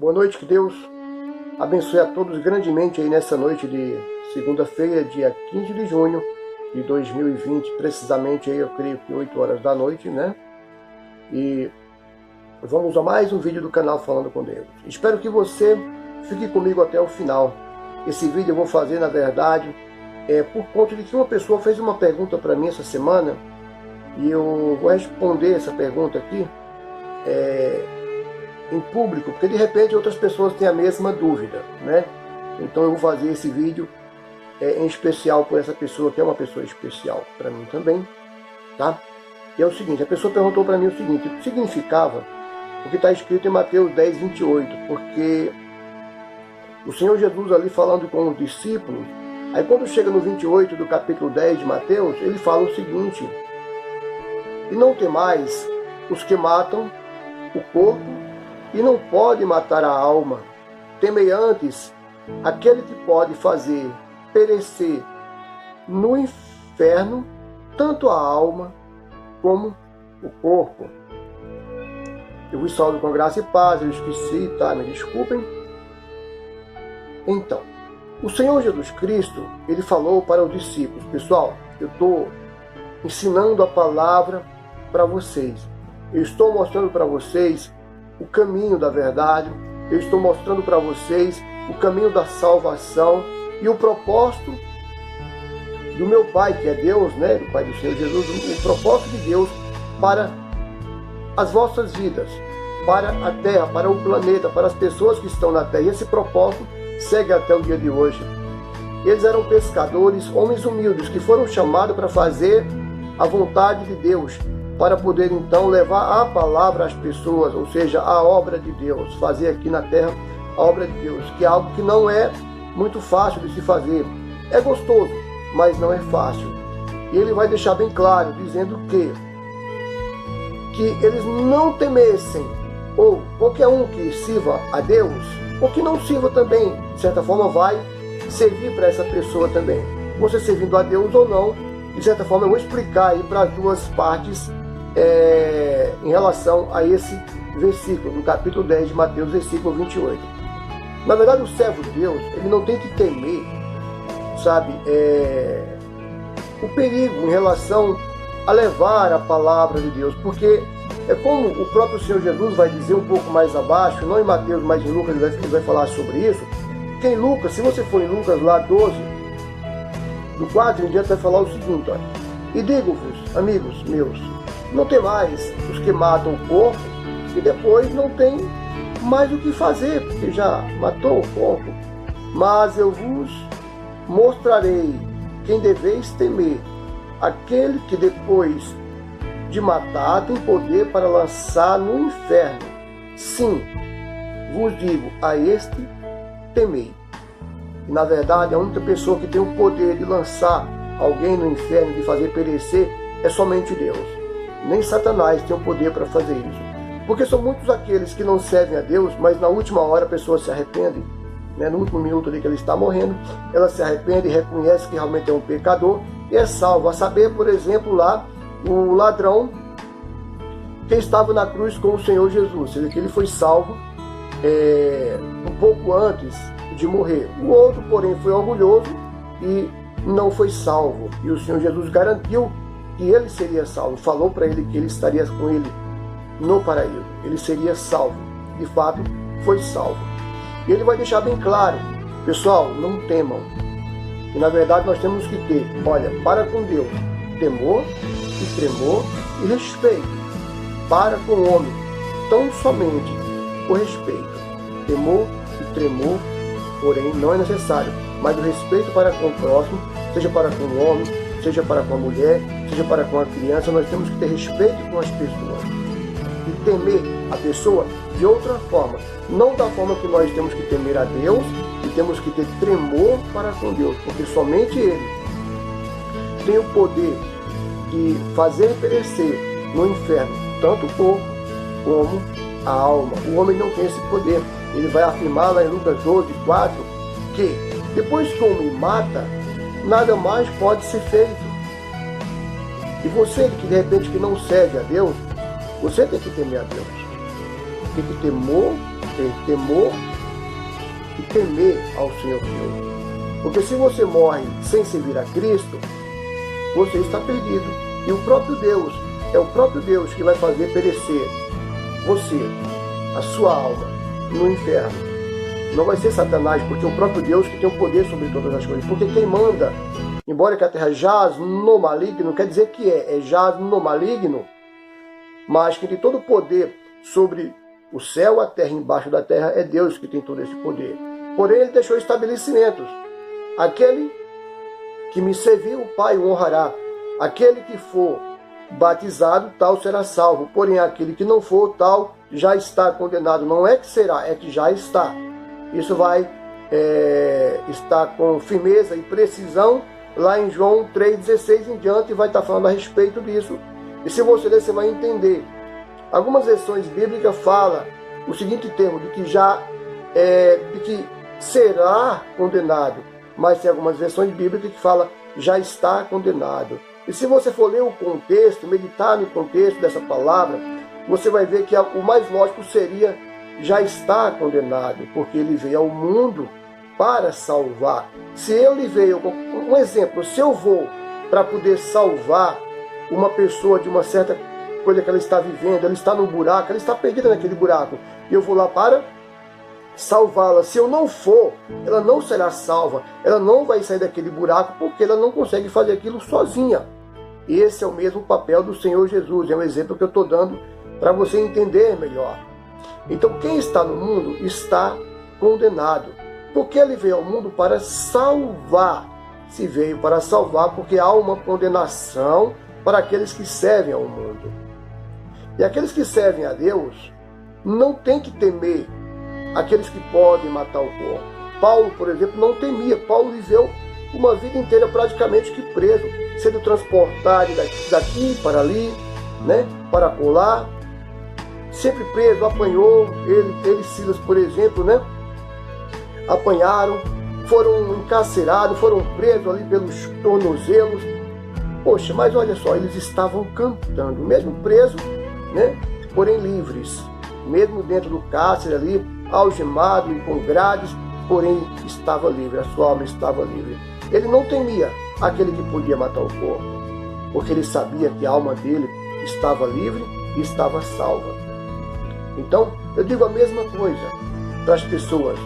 Boa noite, que Deus abençoe a todos grandemente aí nessa noite de segunda-feira, dia 15 de junho de 2020, precisamente aí eu creio que 8 horas da noite, né? E vamos a mais um vídeo do canal Falando com Deus. Espero que você fique comigo até o final. Esse vídeo eu vou fazer, na verdade, por conta de que uma pessoa fez uma pergunta para mim essa semana e eu vou responder essa pergunta aqui em público, porque de repente outras pessoas têm a mesma dúvida, né? Então eu vou fazer esse vídeo em especial por essa pessoa, que é uma pessoa especial para mim também, tá? E é o seguinte, a pessoa perguntou para mim o seguinte: o que significava o que está escrito em Mateus 10, 28? Porque o Senhor Jesus ali falando com os discípulos, aí quando chega no 28 do capítulo 10 de Mateus, ele fala o seguinte: e não temais os que matam o corpo e não pode matar a alma, temei antes aquele que pode fazer perecer no inferno tanto a alma como o corpo. Eu vos salvo com graça e paz, eu esqueci, tá? Me desculpem. Então, o Senhor Jesus Cristo, ele falou para os discípulos: pessoal, eu estou ensinando a palavra para vocês. Eu estou mostrando para vocês o caminho da verdade, eu estou mostrando para vocês o caminho da salvação e o propósito do meu Pai, que é Deus, né, do Pai do Senhor Jesus, o propósito de Deus para as vossas vidas, para a Terra, para o planeta, para as pessoas que estão na Terra. E esse propósito segue até o dia de hoje. Eles eram pescadores, homens humildes, que foram chamados para fazer a vontade de Deus, para poder então levar a palavra às pessoas, ou seja, a obra de Deus, fazer aqui na terra a obra de Deus, que é algo que não é muito fácil de se fazer. É gostoso, mas não é fácil. E ele vai deixar bem claro, dizendo que eles não temessem, ou qualquer um que sirva a Deus, ou que não sirva também, de certa forma vai servir para essa pessoa também. Você servindo a Deus ou não, de certa forma eu vou explicar aí para as duas partes em relação a esse versículo, no capítulo 10 de Mateus, versículo 28. Na verdade, o servo de Deus, ele não tem que temer, sabe, o perigo em relação a levar a palavra de Deus, porque é como o próprio Senhor Jesus vai dizer um pouco mais abaixo, não em Mateus, mas em Lucas, ele vai falar sobre isso, que em Lucas, se você for em Lucas lá 12, do 4 em diante, vai falar o seguinte: olha, e digo-vos, amigos meus, não temais os que matam o corpo e depois não tem mais o que fazer, porque já matou o corpo. Mas eu vos mostrarei quem deveis temer, aquele que depois de matar tem poder para lançar no inferno. Sim, vos digo, a este temei. E na verdade a única pessoa que tem o poder de lançar alguém no inferno, de fazer perecer, é somente Deus. Nem Satanás tem o poder para fazer isso. Porque são muitos aqueles que não servem a Deus, mas na última hora a pessoa se arrepende, né? No último minuto ali que ele está morrendo, ela se arrepende e reconhece que realmente é um pecador e é salvo. A saber, por exemplo, lá o ladrão que estava na cruz com o Senhor Jesus, ou seja, que ele foi salvo um pouco antes de morrer. O outro, porém, foi orgulhoso e não foi salvo. E o Senhor Jesus garantiu que ele seria salvo, falou para ele que ele estaria com ele no paraíso, ele seria salvo. De fato, foi salvo. E ele vai deixar bem claro: pessoal, não temam. E na verdade nós temos que ter, olha, para com Deus, temor e tremor e respeito. Para com o homem, tão somente o respeito. Temor e tremor, porém, não é necessário, mas o respeito para com o próximo, seja para com o homem, seja para com a mulher, seja para com a criança. Nós temos que ter respeito com as pessoas e temer a pessoa de outra forma, não da forma que nós temos que temer a Deus e temos que ter tremor para com Deus, porque somente Ele tem o poder de fazer perecer no inferno tanto o corpo como a alma. O homem não tem esse poder. Ele vai afirmar lá em Lucas 12, 4, que depois que o homem mata, nada mais pode ser feito. E você que de repente que não serve a Deus, você tem que temer a Deus. Tem que ter temor e temer ao Senhor Deus. Porque se você morre sem servir a Cristo, você está perdido. E o próprio Deus, é o próprio Deus que vai fazer perecer você, a sua alma, no inferno. Não vai ser Satanás, porque é o próprio Deus que tem o poder sobre todas as coisas. Porque quem manda, embora que a terra jaz no maligno, quer dizer que é jaz no maligno, mas quem tem todo o poder sobre o céu, a terra, embaixo da terra, é Deus que tem todo esse poder. Porém, ele deixou estabelecimentos. Aquele que me servir, o Pai o honrará. Aquele que for batizado, tal será salvo. Porém, aquele que não for, tal já está condenado. Não é que será, é que já está. Isso vai estar com firmeza e precisão lá em João 3,16 em diante, vai estar falando a respeito disso. E se você ler, você vai entender. Algumas versões bíblicas falam o seguinte termo, de que será condenado. Mas tem algumas versões bíblicas que falam já está condenado. E se você for ler o contexto, meditar no contexto dessa palavra, você vai ver que o mais lógico seria já está condenado, porque ele veio ao mundo para salvar. Se ele veio, um exemplo, se eu vou para poder salvar uma pessoa de uma certa coisa que ela está vivendo, ela está num buraco, ela está perdida naquele buraco, e eu vou lá para salvá-la. Se eu não for, ela não será salva, ela não vai sair daquele buraco, porque ela não consegue fazer aquilo sozinha. Esse é o mesmo papel do Senhor Jesus, é um exemplo que eu estou dando para você entender melhor. Então quem está no mundo está condenado, porque ele veio ao mundo para salvar. Se veio para salvar, porque há uma condenação para aqueles que servem ao mundo. E aqueles que servem a Deus não tem que temer aqueles que podem matar o corpo. Paulo, por exemplo, não temia. Paulo viveu uma vida inteira praticamente que preso, sendo transportado daqui para ali, né, para colar, sempre preso, apanhou, ele e Silas, por exemplo, né, apanharam, foram encarcerados, foram presos ali pelos tornozelos. Poxa, mas olha só, eles estavam cantando, mesmo presos, né, porém livres, mesmo dentro do cárcere ali, algemado e com grades, porém estava livre, a sua alma estava livre. Ele não temia aquele que podia matar o corpo, porque ele sabia que a alma dele estava livre e estava salva. Então, eu digo a mesma coisa para as pessoas,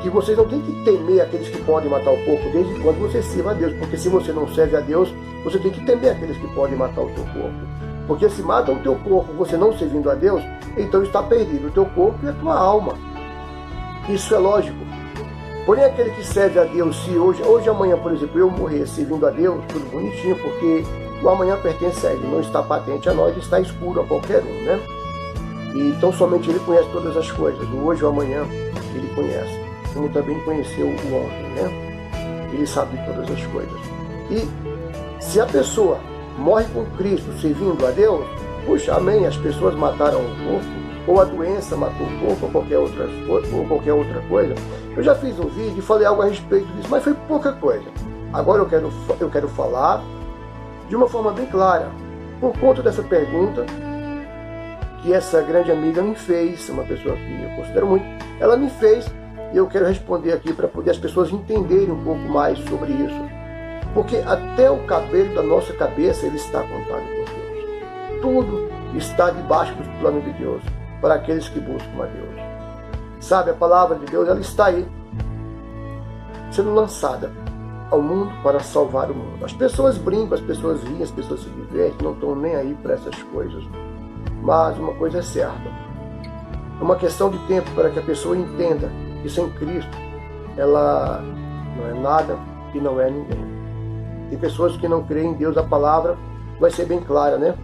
que vocês não têm que temer aqueles que podem matar o corpo, desde quando você sirva a Deus, porque se você não serve a Deus, você tem que temer aqueles que podem matar o teu corpo. Porque se matam o teu corpo, você não servindo a Deus, então está perdido o teu corpo e a tua alma. Isso é lógico. Porém, aquele que serve a Deus, se hoje amanhã, por exemplo, eu morrer servindo a Deus, tudo bonitinho, porque o amanhã pertence a Ele, não está patente a nós, está escuro a qualquer um, né? E então somente Ele conhece todas as coisas, o hoje ou amanhã Ele conhece, como também conheceu o ontem, né? Ele sabe todas as coisas. E se a pessoa morre com Cristo servindo a Deus, puxa, amém, as pessoas mataram o corpo, ou a doença matou o corpo, ou qualquer outra coisa. Eu já fiz um vídeo e falei algo a respeito disso, mas foi pouca coisa. Agora eu quero falar de uma forma bem clara, por conta dessa pergunta que essa grande amiga me fez, uma pessoa que eu considero muito, ela me fez, e eu quero responder aqui para poder as pessoas entenderem um pouco mais sobre isso. Porque até o cabelo da nossa cabeça, ele está contado por Deus. Tudo está debaixo dos planos de Deus, para aqueles que buscam a Deus. Sabe, a palavra de Deus, ela está aí, sendo lançada ao mundo para salvar o mundo. As pessoas brincam, as pessoas riem, as pessoas se divertem, não estão nem aí para essas coisas. Mas uma coisa é certa, é uma questão de tempo para que a pessoa entenda que sem Cristo ela não é nada e não é ninguém. Tem pessoas que não creem em Deus, a palavra vai ser bem clara, né?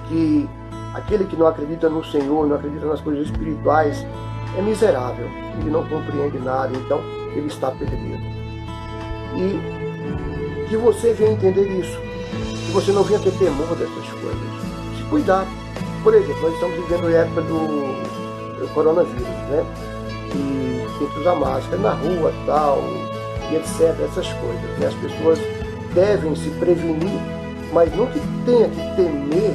Que aquele que não acredita no Senhor, não acredita nas coisas espirituais, é miserável, ele não compreende nada, então ele está perdido. E que você venha entender isso, que você não venha ter temor dessas coisas. Se cuidar. Por exemplo, nós estamos vivendo a época do coronavírus, né? E tem que usar máscara na rua, tal, e etc, essas coisas, né? As pessoas devem se prevenir, mas não que tenha que temer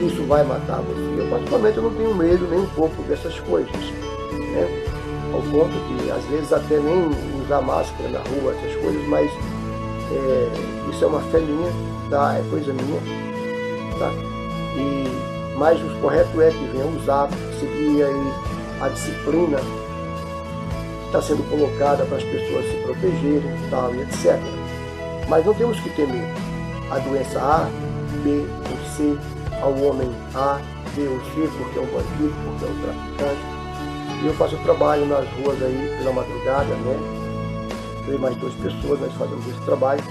que isso vai matar você. Eu, particularmente, eu não tenho medo nem um pouco dessas coisas, né? Ao ponto que, às vezes, até nem usar máscara na rua, essas coisas, mas isso é uma fé minha, tá? É coisa minha, tá? Mas o correto é que venha usar, seguir aí a disciplina que está sendo colocada para as pessoas se protegerem, tal, e etc. Mas não temos que temer a doença A, B ou C, ao homem A, B ou C, porque é um bandido, porque é um traficante. E eu faço trabalho nas ruas aí pela madrugada, né? Eu e mais 2 pessoas, nós fazemos esse trabalho.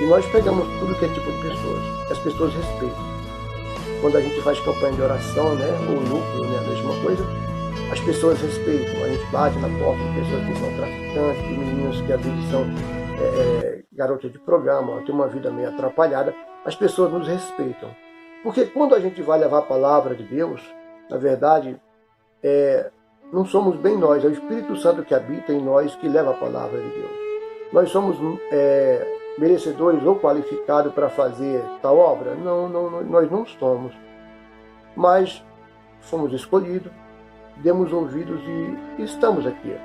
E nós pegamos tudo que é tipo de pessoas. As pessoas respeitam. Quando a gente faz campanha de oração, né? Ou núcleo, né? A mesma coisa. As pessoas respeitam. A gente bate na porta de pessoas que são traficantes, de meninos que às vezes são garotas de programa, tem uma vida meio atrapalhada. As pessoas nos respeitam. Porque quando a gente vai levar a palavra de Deus, na verdade, não somos bem nós, é o Espírito Santo que habita em nós que leva a palavra de Deus. Nós somos merecedores ou qualificados para fazer tal obra? Não, nós não somos. Mas fomos escolhidos, demos ouvidos e estamos aqui.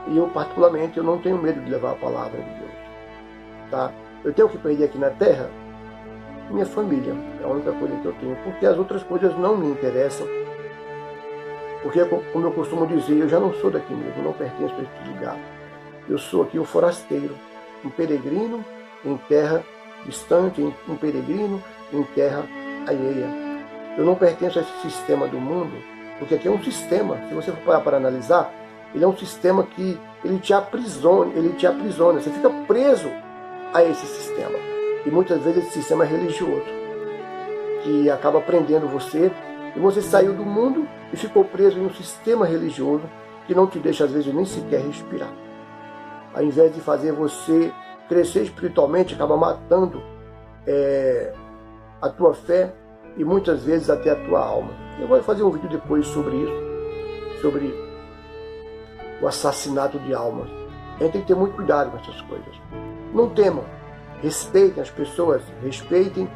E eu, particularmente, eu não tenho medo de levar a palavra de Deus. Tá? Eu tenho que perder aqui na terra minha família, é a única coisa que eu tenho, porque as outras coisas não me interessam. Porque, como eu costumo dizer, eu já não sou daqui mesmo, não pertenço a este lugar. Eu sou aqui um forasteiro, um peregrino em terra distante, um peregrino em terra alheia. Eu não pertenço a esse sistema do mundo, porque aqui é um sistema, se você for parar para analisar, ele é um sistema que ele te aprisiona, você fica preso a esse sistema. E muitas vezes esse sistema é religioso, que acaba prendendo você, e você saiu do mundo e ficou preso em um sistema religioso que não te deixa, às vezes, nem sequer respirar. Ao invés de fazer você crescer espiritualmente, acaba matando a tua fé e muitas vezes até a tua alma. Eu vou fazer um vídeo depois sobre isso, sobre o assassinato de almas. A gente tem que ter muito cuidado com essas coisas. Não temam, respeitem as pessoas, respeitem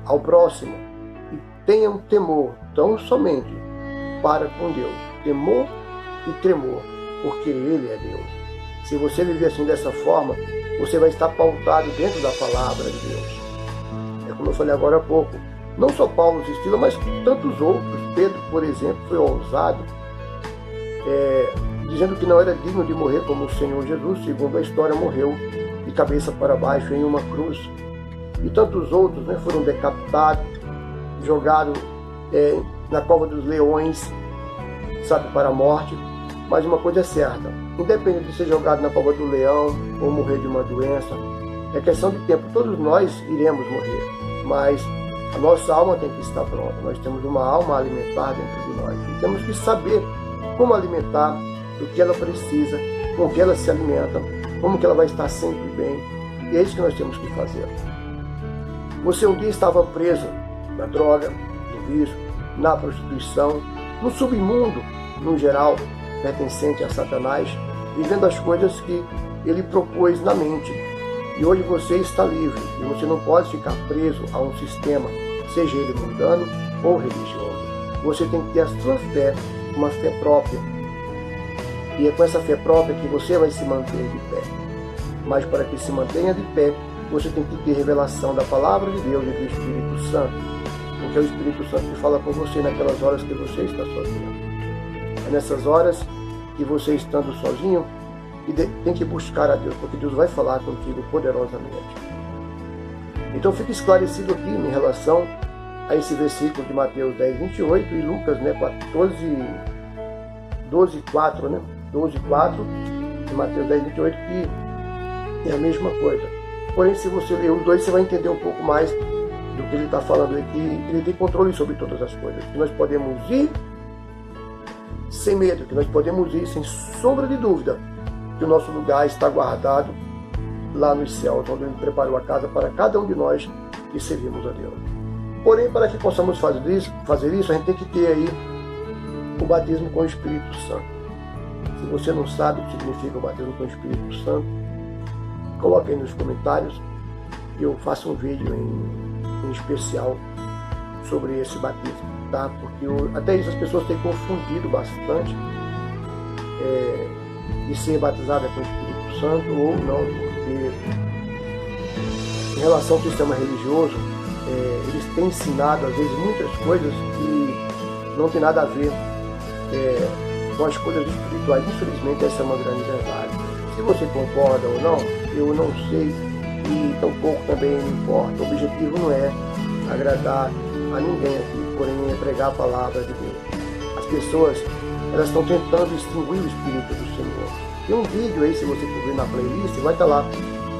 ao próximo e tenham temor, tão somente para com Deus. Temor e tremor, porque Ele é Deus. Se você viver assim dessa forma, você vai estar pautado dentro da palavra de Deus. É como eu falei agora há pouco, não só Paulo e Estila, mas tantos outros. Pedro, por exemplo, foi ousado, dizendo que não era digno de morrer como o Senhor Jesus, segundo a história, morreu de cabeça para baixo em uma cruz. E tantos outros, né, foram decapitados, jogados na cova dos leões, sabe, para a morte. Mas uma coisa é certa, independente de ser jogado na cova do leão ou morrer de uma doença, é questão de tempo, todos nós iremos morrer, mas a nossa alma tem que estar pronta. Nós temos uma alma a alimentar dentro de nós e temos que saber como alimentar, o que ela precisa, com o que ela se alimenta, como que ela vai estar sempre bem, e é isso que nós temos que fazer. Você um dia estava preso na droga, no vício, na prostituição, no submundo, no geral, pertencente a Satanás, vivendo as coisas que ele propôs na mente. E hoje você está livre, e você não pode ficar preso a um sistema, seja ele mundano ou religioso. Você tem que ter a sua fé, uma fé própria. E é com essa fé própria que você vai se manter de pé. Mas para que se mantenha de pé, você tem que ter revelação da palavra de Deus e do Espírito Santo. Porque é o Espírito Santo que fala com você naquelas horas que você está sozinho. É nessas horas que você, estando sozinho, tem que buscar a Deus, porque Deus vai falar contigo poderosamente. Então fica esclarecido aqui em relação a esse versículo de Mateus 10, 28 e Lucas 12, 4, né? 12, 4 e Mateus 10, 28, que é a mesma coisa. Porém, se você ler os dois, você vai entender um pouco mais do que ele está falando aqui. Ele tem controle sobre todas as coisas, que nós podemos ir sem medo, que nós podemos ir sem sombra de dúvida, que o nosso lugar está guardado lá nos céus, onde Ele preparou a casa para cada um de nós que servimos a Deus. Porém, para que possamos fazer isso, a gente tem que ter aí o batismo com o Espírito Santo. Se você não sabe o que significa o batismo com o Espírito Santo, coloque aí nos comentários e eu faço um vídeo em especial sobre esse batismo, tá? Porque até isso as pessoas têm confundido bastante de ser batizada com o Espírito Santo ou não, porque em relação ao sistema religioso, eles têm ensinado às vezes muitas coisas que não tem nada a ver com as coisas espirituais. Infelizmente essa é uma grande verdade. Se você concorda ou não, eu não sei e tampouco também me importa. O objetivo não é agradar a ninguém aqui, porém é pregar a palavra de Deus. As pessoas, elas estão tentando extinguir o Espírito do Senhor. Tem um vídeo aí, se você for ver na playlist, vai estar lá.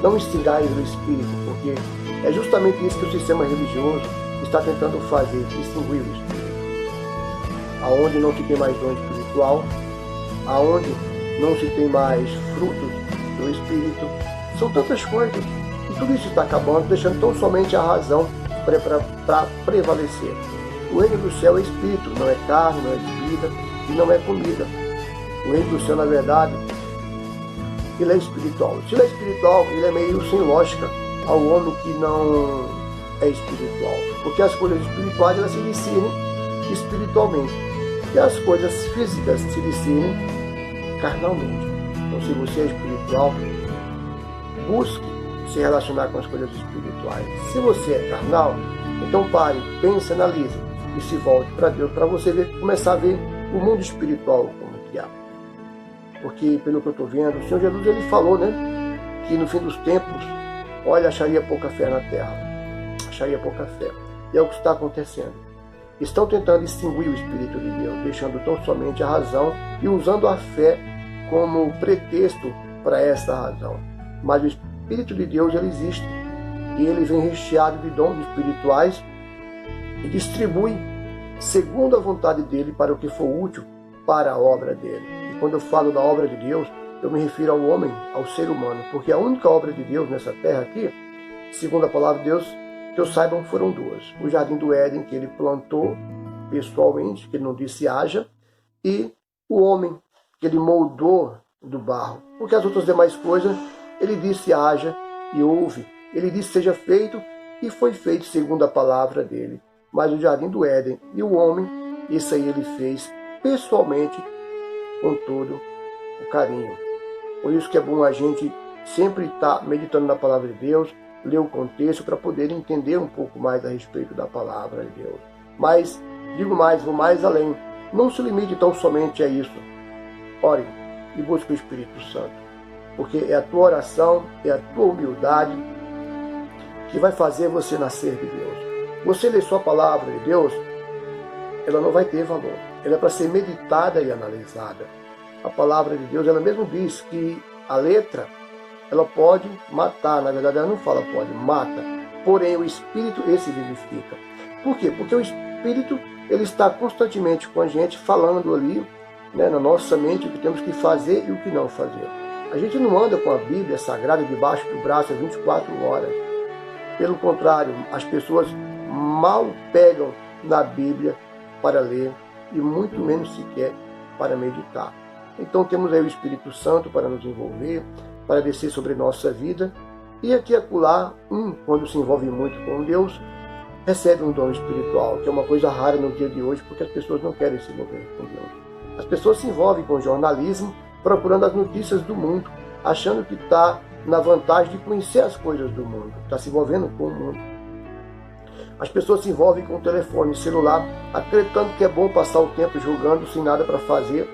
Não extingais o Espírito, porque é justamente isso que o sistema religioso está tentando fazer, extinguir o Espírito. Aonde não se tem mais dom espiritual, aonde não se tem mais frutos do Espírito, são tantas coisas. E tudo isso está acabando, deixando tão somente a razão para prevalecer. O reino do céu é Espírito, não é carne, não é bebida e não é comida. O reino do céu, na verdade, ele é espiritual. Se ele é espiritual, ele é meio sem lógica ao homem que não é espiritual. Porque as coisas espirituais, elas se discernem espiritualmente. E as coisas físicas se discernem carnalmente. Então, se você é espiritual, busque se relacionar com as coisas espirituais. Se você é carnal, então pare, pense, analise e se volte para Deus, para você começar a ver o mundo espiritual como que é. Porque, pelo que eu estou vendo, o Senhor Jesus ele falou, né, que no fim dos tempos, olha, acharia pouca fé na terra. Acharia pouca fé. E é o que está acontecendo. Estão tentando extinguir o Espírito de Deus, deixando tão somente a razão e usando a fé como pretexto para essa razão. Mas o Espírito de Deus, ele existe. E ele vem recheado de dons espirituais e distribui segundo a vontade dele para o que for útil para a obra dele. E quando eu falo da obra de Deus, eu me refiro ao homem, ao ser humano, porque a única obra de Deus nessa terra aqui, segundo a palavra de Deus, que eu saiba, foram duas. O jardim do Éden, que ele plantou pessoalmente, que ele não disse haja, e o homem, que ele moldou do barro. Porque as outras demais coisas, ele disse haja e houve. Ele disse seja feito e foi feito segundo a palavra dele. Mas o jardim do Éden e o homem, isso aí ele fez pessoalmente com todo o carinho. Por isso que é bom a gente sempre estar meditando na palavra de Deus, ler o contexto para poder entender um pouco mais a respeito da palavra de Deus. Mas, digo mais, vou mais além. Não se limite tão somente a isso. Ore e busque o Espírito Santo. Porque é a tua oração, é a tua humildade que vai fazer você nascer de Deus. Você ler só a palavra de Deus, ela não vai ter valor. Ela é para ser meditada e analisada. A palavra de Deus, ela mesmo diz que a letra, ela pode matar. Na verdade, ela não fala pode, mata. Porém, o Espírito, esse vivifica. Por quê? Porque o Espírito, ele está constantemente com a gente, falando ali, né, na nossa mente, o que temos que fazer e o que não fazer. A gente não anda com a Bíblia Sagrada debaixo do braço às 24 horas. Pelo contrário, as pessoas mal pegam na Bíblia para ler e muito menos sequer para meditar. Então temos aí o Espírito Santo para nos envolver, para descer sobre nossa vida. E aqui e acolá, quando se envolve muito com Deus, recebe um dom espiritual, que é uma coisa rara no dia de hoje, porque as pessoas não querem se envolver com Deus. As pessoas se envolvem com jornalismo, procurando as notícias do mundo, achando que está na vantagem de conhecer as coisas do mundo, está se envolvendo com o mundo. As pessoas se envolvem com o telefone celular, acreditando que é bom passar o tempo jogando sem nada para fazer.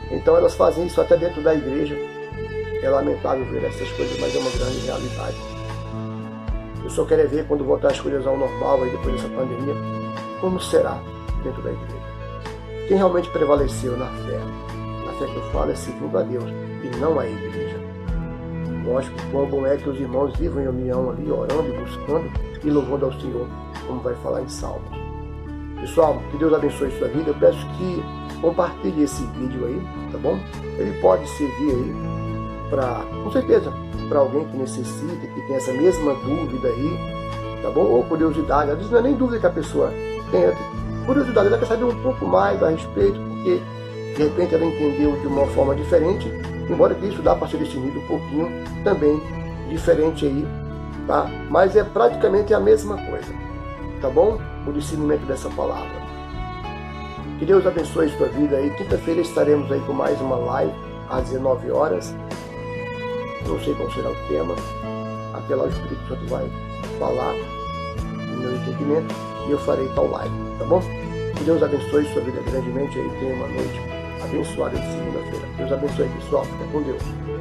Então elas fazem isso até dentro da igreja. É lamentável ver essas coisas, mas é uma grande realidade. Eu só quero ver quando voltar as coisas ao normal, aí depois dessa pandemia, como será dentro da igreja. Quem realmente prevaleceu na fé que eu falo é segundo a Deus e não a igreja. Lógico, quão bom é que os irmãos vivam em união ali, orando e buscando e louvando ao Senhor, como vai falar em Salmos. Pessoal, que Deus abençoe a sua vida. Eu peço que compartilhe esse vídeo aí, tá bom? Ele pode servir aí para, com certeza, para alguém que necessita, que tem essa mesma dúvida aí, tá bom? Ou curiosidade. Às vezes não é nem dúvida que a pessoa tem, curiosidade, ela quer saber um pouco mais a respeito, porque de repente ela entendeu de uma forma diferente, embora que isso dá para ser definido um pouquinho também diferente aí, tá? Mas é praticamente a mesma coisa, tá bom? o discernimento dessa palavra. Que Deus abençoe a sua vida aí. Quinta-feira estaremos aí com mais uma live às 19 horas. Não sei qual será o tema. Até lá o Espírito Santo vai falar no meu entendimento e eu farei tal live, tá bom? Que Deus abençoe sua vida grandemente aí. Tenha uma noite abençoada de segunda-feira. Deus abençoe, pessoal. Fica com Deus.